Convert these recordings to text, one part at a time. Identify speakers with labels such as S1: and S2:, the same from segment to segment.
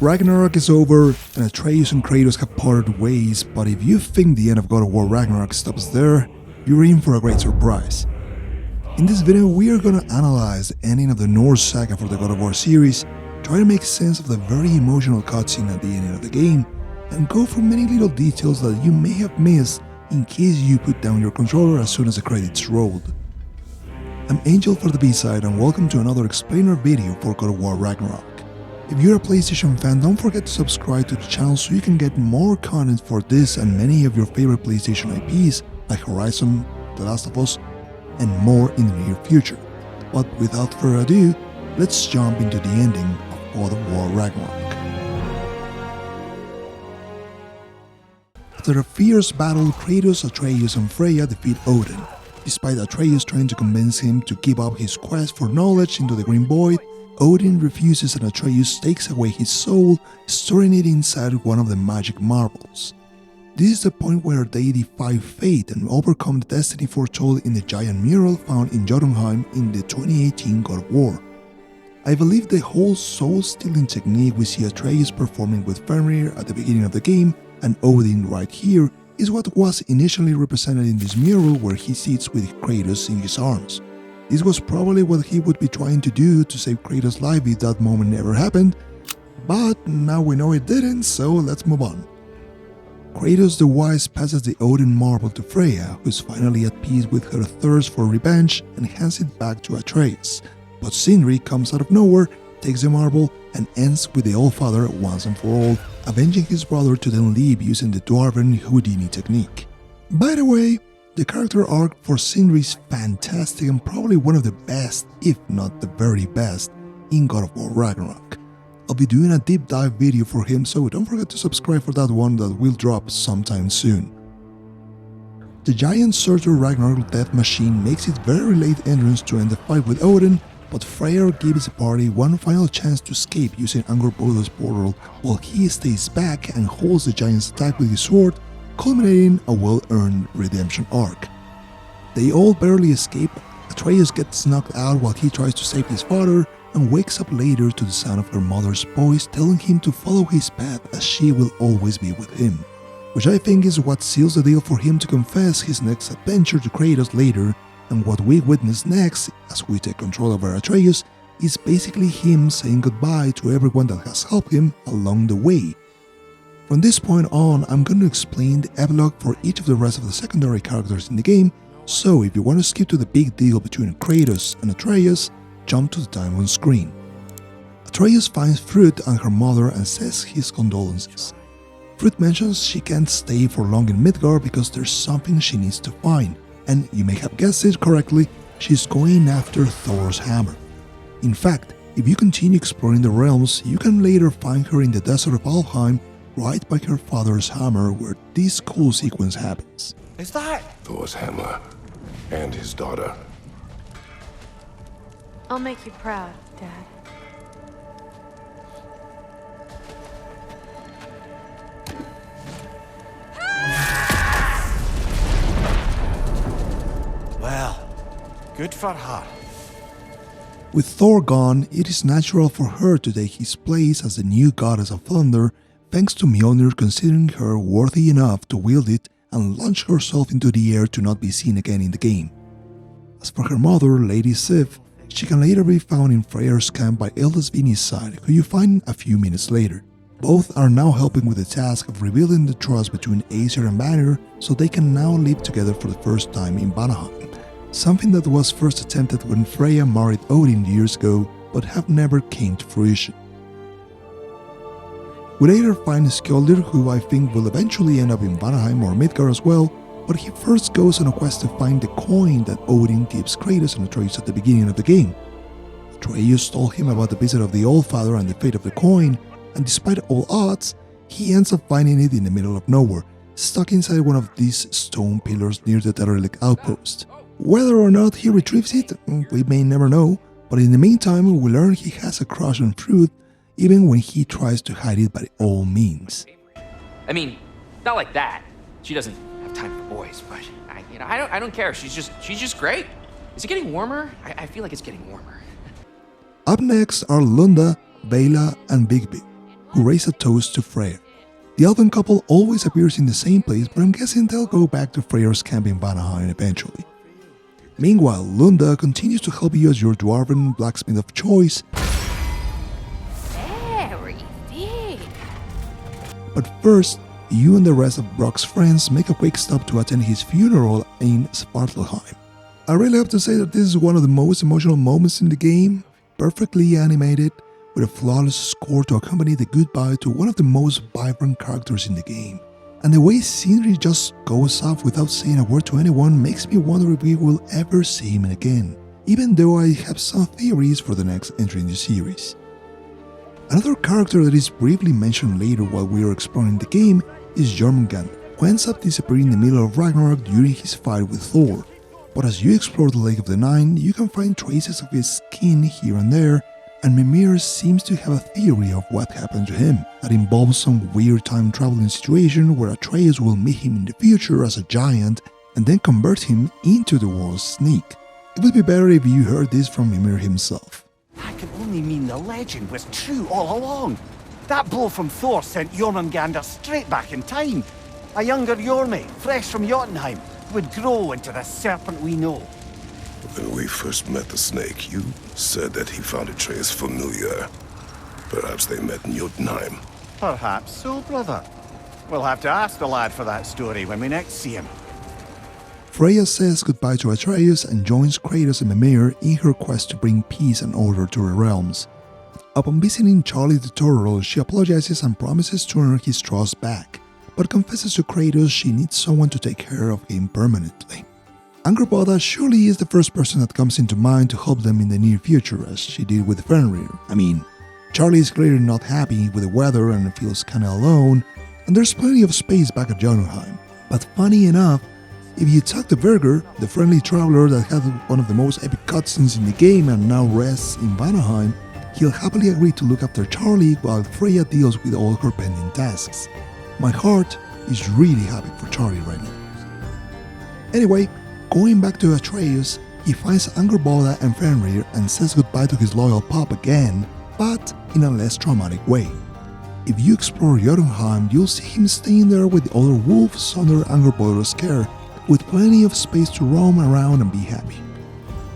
S1: Ragnarok is over, and Atreus and Kratos have parted ways, but if you think the end of God of War Ragnarok stops there, you're in for a great surprise. In this video, we are gonna analyze the ending of the Norse Saga for the God of War series, try to make sense of the very emotional cutscene at the ending of the game, and go through many little details that you may have missed in case you put down your controller as soon as the credits rolled. I'm Angel for the B-side, and welcome to another explainer video for God of War Ragnarok. If you're a PlayStation fan, don't forget to subscribe to the channel so you can get more content for this and many of your favorite PlayStation IPs like Horizon, The Last of Us, and more in the near future. But without further ado, let's jump into the ending of God of War Ragnarok. After a fierce battle, Kratos, Atreus, and Freya defeat Odin. Despite Atreus trying to convince him to give up his quest for knowledge into the Green Void, Odin refuses and Atreus takes away his soul, storing it inside one of the magic marbles. This is the point where they defy fate and overcome the destiny foretold in the giant mural found in Jörmungandr in the 2018 God of War. I believe the whole soul-stealing technique we see Atreus performing with Fenrir at the beginning of the game and Odin right here is what was initially represented in this mural where he sits with Kratos in his arms. This was probably what he would be trying to do to save Kratos' life if that moment never happened, but now we know it didn't, so let's move on. Kratos the Wise passes the Odin marble to Freya, who's finally at peace with her thirst for revenge and hands it back to Atreus, but Sindri comes out of nowhere, takes the marble, and ends with the Allfather once and for all, avenging his brother to then leave using the Dwarven Houdini technique. By the way, the character arc for Sindri is fantastic and probably one of the best, if not the very best, in God of War Ragnarok. I'll be doing a deep dive video for him, so don't forget to subscribe for that one that will drop sometime soon. The giant Surtur Ragnarok death machine makes its very late entrance to end the fight with Odin, but Freyr gives the party one final chance to escape using Angrboda's portal while he stays back and holds the giant's attack with his sword, culminating a well-earned redemption arc. They all barely escape. Atreus gets knocked out while he tries to save his father and wakes up later to the sound of her mother's voice telling him to follow his path as she will always be with him, which I think is what seals the deal for him to confess his next adventure to Kratos later, and what we witness next as we take control over Atreus is basically him saying goodbye to everyone that has helped him along the way. From this point on, I'm going to explain the epilogue for each of the rest of the secondary characters in the game, so if you want to skip to the big deal between Kratos and Atreus, jump to the time on screen. Atreus finds Thrud and her mother and says his condolences. Thrud mentions she can't stay for long in Midgard because there's something she needs to find, and you may have guessed it correctly, she's going after Thor's hammer. In fact, if you continue exploring the realms, you can later find her in the desert of Alfheim, right by her father's hammer where this cool sequence happens.
S2: Is that
S3: Thor's hammer and his daughter?
S4: I'll make you proud, Dad.
S2: well? Good for her.
S1: With Thor gone, it is natural for her to take his place as the new goddess of thunder, thanks to Mjolnir considering her worthy enough to wield it and launch herself into the air to not be seen again in the game. As for her mother, Lady Sif, she can later be found in Freyr's camp by Eldasvini's side, who you find a few minutes later. Both are now helping with the task of rebuilding the trust between Aesir and Vanir so they can now live together for the first time in Vanaheim, something that was first attempted when Freya married Odin years ago but have never came to fruition. We later find Scholdir, who I think will eventually end up in Vanaheim or Midgard as well, but he first goes on a quest to find the coin that Odin gives Kratos and Atreus at the beginning of the game. Atreus told him about the visit of the Allfather and the fate of the coin, and despite all odds, he ends up finding it in the middle of nowhere, stuck inside one of these stone pillars near the derelict outpost. Whether or not he retrieves it, we may never know, but in the meantime we learn he has a crush on Thrud, even when he tries to hide it by all means.
S5: I mean, not like that. She doesn't have time for boys, but I don't care. She's just great. Is it getting warmer? I feel like it's getting warmer.
S1: Up next are Lunda, Bela, and Bigby, who raise a toast to Freya. The Elven couple always appears in the same place, but I'm guessing they'll go back to Freya's camp in Vanaheim eventually. Meanwhile, Lunda continues to help you as your dwarven blacksmith of choice.
S4: Very big.
S1: But first, you and the rest of Brok's friends make a quick stop to attend his funeral in Svartalfheim. I really have to say that this is one of the most emotional moments in the game, perfectly animated, with a flawless score to accompany the goodbye to one of the most vibrant characters in the game. And the way scenery just goes off without saying a word to anyone makes me wonder if we will ever see him again, even though I have some theories for the next entry in the series. Another character that is briefly mentioned later while we are exploring the game is Jörmungandr, who ends up disappearing in the middle of Ragnarok during his fight with Thor. But as you explore the Lake of the Nine, you can find traces of his skin here and there, and Mimir seems to have a theory of what happened to him that involves some weird time-traveling situation where Atreus will meet him in the future as a giant and then convert him into the world's snake. It would be better if you heard this from Mimir himself.
S2: That can only mean the legend was true all along. That blow from Thor sent Jörmungandr straight back in time. A younger Jormi, fresh from Jotunheim, would grow into the serpent we know.
S3: When we first met the snake, you said that he found Atreus familiar. Perhaps they met in Jotunheim.
S2: Perhaps so, brother. We'll have to ask the lad for that story when we next see him.
S1: Freya says goodbye to Atreus and joins Kratos and Mimir in her quest to bring peace and order to her realms. Upon visiting Chaurlie the Turtle, she apologizes and promises to earn his trust back, but confesses to Kratos she needs someone to take care of him permanently. Angrboda surely is the first person that comes into mind to help them in the near future, as she did with Fenrir. I mean, Chaurlie is clearly not happy with the weather and feels kinda alone, and there's plenty of space back at Jotunheim. But funny enough, if you talk to Berger, the friendly traveler that had one of the most epic cutscenes in the game and now rests in Vanaheim, he'll happily agree to look after Chaurlie while Freya deals with all her pending tasks. My heart is really happy for Chaurlie right now. Anyway, going back to Atreus, he finds Angrboda and Fenrir and says goodbye to his loyal pup again, but in a less traumatic way. If you explore Jotunheim, you'll see him staying there with the other wolves under Angrboda's care, with plenty of space to roam around and be happy.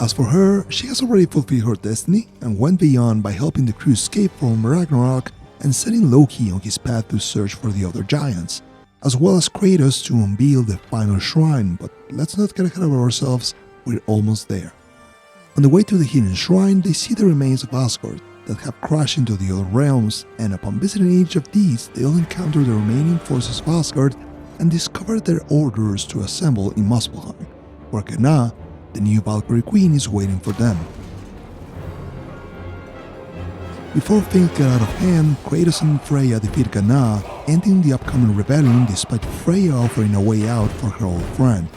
S1: As for her, she has already fulfilled her destiny and went beyond by helping the crew escape from Ragnarok and setting Loki on his path to search for the other giants, as well as Kratos to unveil the final shrine, but let's not get ahead of ourselves, we're almost there. On the way to the hidden shrine, they see the remains of Asgard that have crashed into the other realms, and upon visiting each of these, they'll encounter the remaining forces of Asgard and discover their orders to assemble in Muspelheim, where Gná, the new Valkyrie Queen, is waiting for them. Before things get out of hand, Kratos and Freya defeat Gná, ending the upcoming rebellion despite Freya offering a way out for her old friend.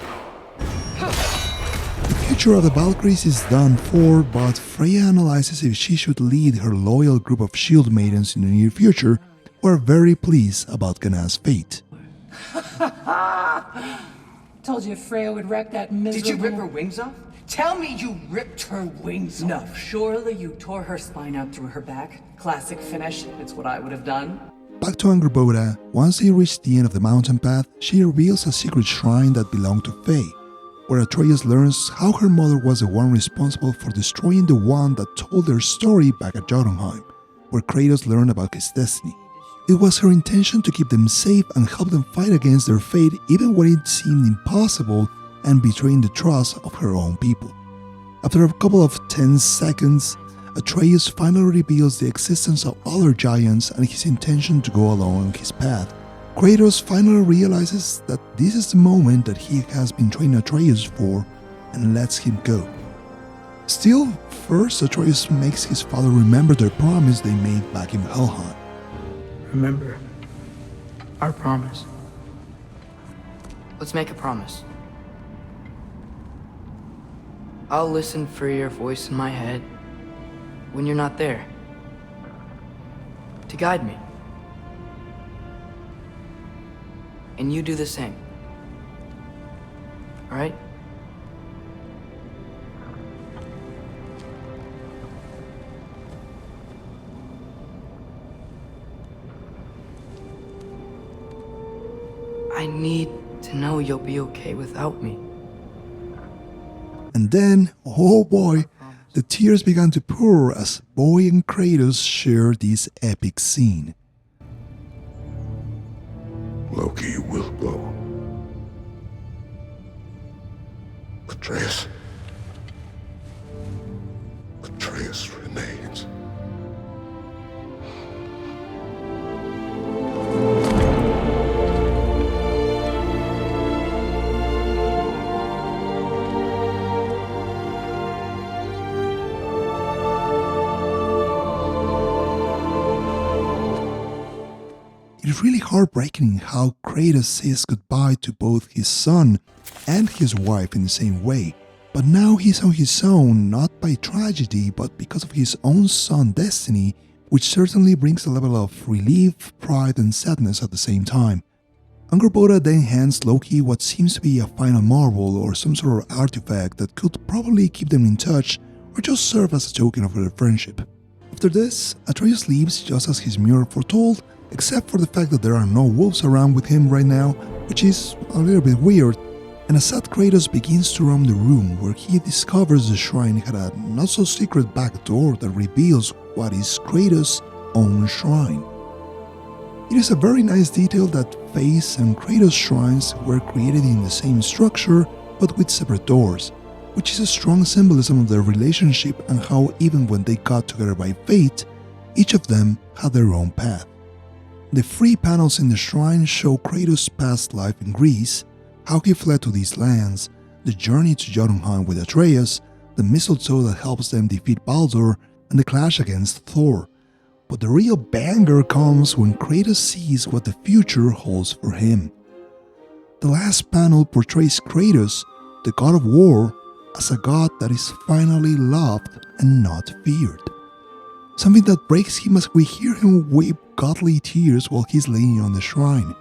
S1: The future of the Valkyries is done for, but Freya analyzes if she should lead her loyal group of shield maidens in the near future, who are very pleased about Gná's fate.
S6: Told you Freya would wreck that miserable...
S7: Did you rip her wings off? Tell me you ripped her wings off.
S6: No, surely you tore her spine out through her back. Classic finish. It's what I would have done.
S1: Back to Angrboda, once they reach the end of the mountain path, she reveals a secret shrine that belonged to Faye, where Atreus learns how her mother was the one responsible for destroying the one that told their story back at Jotunheim, where Kratos learned about his destiny. It was her intention to keep them safe and help them fight against their fate even when it seemed impossible and betraying the trust of her own people. After a couple of tense seconds, Atreus finally reveals the existence of other giants and his intention to go along his path. Kratos finally realizes that this is the moment that he has been training Atreus for and lets him go. Still, first Atreus makes his father remember their promise they made back in Helheim.
S7: Remember our promise.
S8: Let's make a promise. I'll listen for your voice in my head when you're not there, to guide me. And you do the same. All right? I need to know you'll be okay without me.
S1: And then, oh boy, the tears began to pour as Boy and Kratos shared this epic scene.
S3: Loki will go. Atreus remains.
S1: It is really heartbreaking how Kratos says goodbye to both his son and his wife in the same way. But now he's on his own, not by tragedy, but because of his own son's destiny, which certainly brings a level of relief, pride, and sadness at the same time. Angrboda then hands Loki what seems to be a final marvel or some sort of artifact that could probably keep them in touch or just serve as a token of their friendship. After this, Atreus leaves just as his mirror foretold, except for the fact that there are no wolves around with him right now, which is a little bit weird, and a sad Kratos begins to roam the room where he discovers the shrine had a not-so-secret back door that reveals what is Kratos' own shrine. It is a very nice detail that Faye's and Kratos' shrines were created in the same structure but with separate doors, which is a strong symbolism of their relationship and how even when they got together by fate, each of them had their own path. The 3 panels in the shrine show Kratos' past life in Greece, how he fled to these lands, the journey to Jotunheim with Atreus, the mistletoe that helps them defeat Baldur, and the clash against Thor. But the real banger comes when Kratos sees what the future holds for him. The last panel portrays Kratos, the god of war, as a god that is finally loved and not feared. Something that breaks him as we hear him weep godly tears while he's laying on the shrine.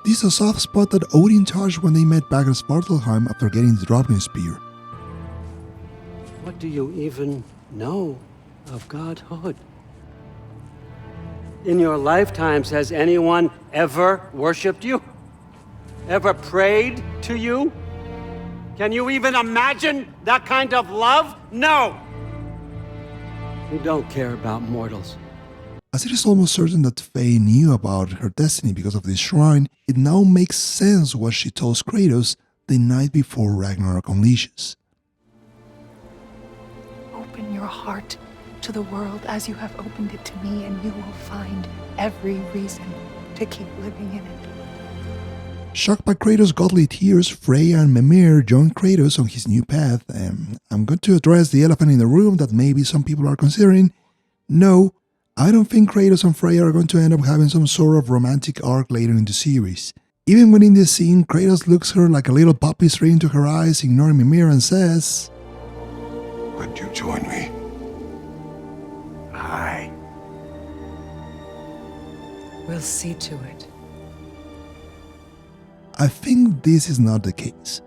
S1: This is a soft spot that Odin touched when they met back at Svartalfheim after getting the Draupnir spear.
S9: What do you even know of godhood? In your lifetimes, has anyone ever worshipped you? Ever prayed to you? Can you even imagine that kind of love? No! You don't care about mortals.
S1: As it is almost certain that Faye knew about her destiny because of this shrine, it now makes sense what she tells Kratos the night before Ragnarok unleashes.
S4: Open your heart to the world as you have opened it to me, and you will find every reason to keep living in it.
S1: Shocked by Kratos' godly tears, Freya and Mimir join Kratos on his new path, and I'm going to address the elephant in the room that maybe some people are considering. No, I don't think Kratos and Freya are going to end up having some sort of romantic arc later in the series. Even when in this scene, Kratos looks her like a little puppy straight into her eyes, ignoring Mimir, and says,
S3: Would you join me?
S2: Aye.
S6: We'll see to it.
S1: I think this is not the case.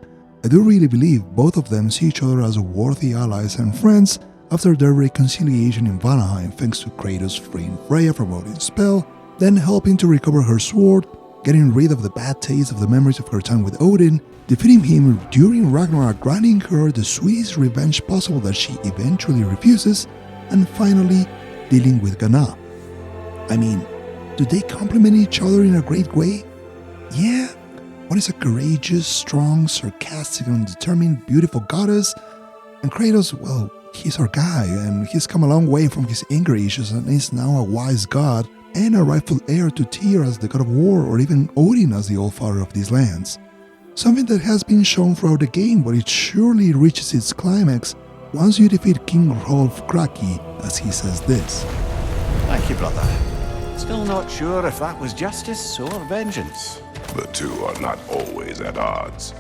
S1: I do really believe both of them see each other as worthy allies and friends after their reconciliation in Vanaheim thanks to Kratos freeing Freya from Odin's spell, then helping to recover her sword, getting rid of the bad taste of the memories of her time with Odin, defeating him during Ragnarok, granting her the sweetest revenge possible that she eventually refuses, and finally dealing with Ghana. I mean, do they complement each other in a great way? Yeah. One is a courageous, strong, sarcastic, and determined, beautiful goddess, and Kratos, well, he's our guy, and he's come a long way from his anger issues and is now a wise god and a rightful heir to Tyr as the god of war, or even Odin as the All-Father of these lands. Something that has been shown throughout the game, but it surely reaches its climax once you defeat King Hrolf Kraki, as he says this.
S2: Thank you, brother. Still not sure if that was justice or vengeance.
S3: The two are not always at odds.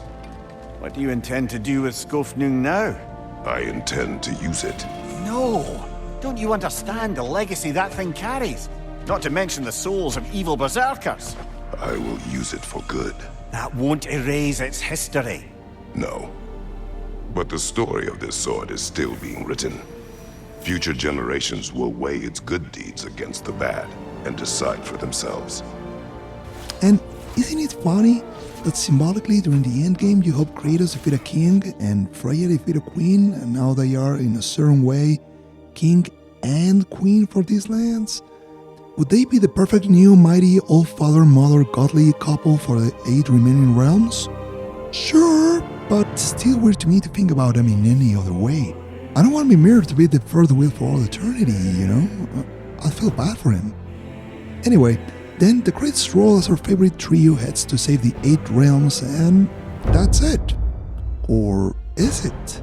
S2: What do you intend to do with Skofnung now?
S3: I intend to use it.
S2: No! Don't you understand the legacy that thing carries? Not to mention the souls of evil berserkers.
S3: I will use it for good.
S2: That won't erase its history.
S3: No. But the story of this sword is still being written. Future generations will weigh its good deeds against the bad and decide for themselves.
S1: And isn't it funny that symbolically during the Endgame you help Kratos defeat a king and Freya defeat a queen, and now they are in a certain way king and queen for these lands? Would they be the perfect new mighty all-father-mother godly couple for the 8 remaining realms? Sure, but still weird to me to think about them in any other way. I don't want Mimir to be the third wheel for all eternity, you know? I feel bad for him. Anyway, then the credits roll as our favorite trio heads to save the 8 realms, and that's it. Or is it?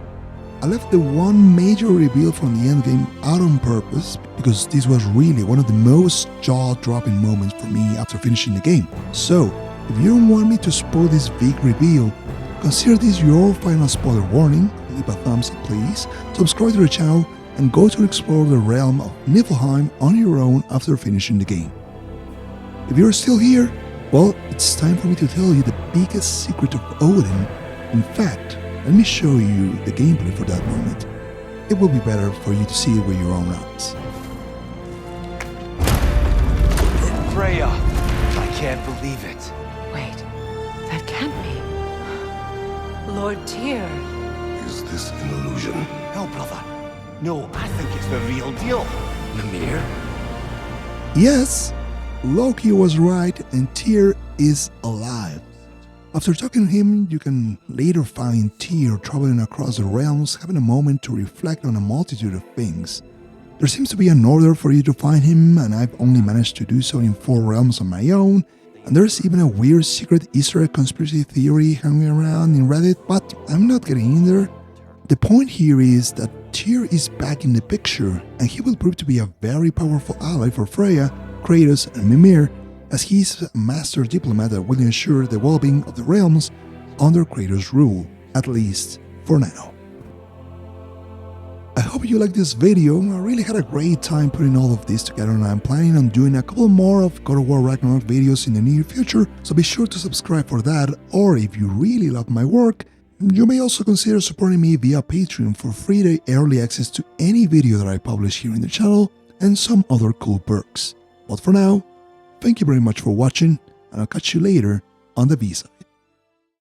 S1: I left the one major reveal from the endgame out on purpose because this was really one of the most jaw-dropping moments for me after finishing the game. So, if you don't want me to spoil this big reveal, consider this your final spoiler warning, leave a thumbs up please, subscribe to the channel, and go to explore the realm of Niflheim on your own after finishing the game. If you're still here, well, it's time for me to tell you the biggest secret of Odin. In fact, let me show you the gameplay for that moment. It will be better for you to see it with your own eyes.
S2: Freya! I can't believe it.
S4: Wait, that can't be. Lord Tyr.
S3: Is this an illusion?
S2: No, brother. No, I think it's the real deal. Mimir?
S1: Yes, Loki was right and Tyr is alive. After talking to him, you can later find Tyr traveling across the realms, having a moment to reflect on a multitude of things. There seems to be an order for you to find him, and I've only managed to do so in 4 realms on my own, and there's even a weird secret Easter egg conspiracy theory hanging around in Reddit, but I'm not getting in there. The point here is that Tyr is back in the picture, and he will prove to be a very powerful ally for Freya, Kratos, and Mimir, as he's a master diplomat that will ensure the well-being of the realms under Kratos' rule, at least for now. I hope you liked this video. I really had a great time putting all of this together, and I'm planning on doing a couple more of God of War Ragnarok videos in the near future, so be sure to subscribe for that, or if you really love my work, you may also consider supporting me via Patreon for free early access to any video that I publish here in the channel, and some other cool perks. But for now, thank you very much for watching, and I'll catch you later on the Visa.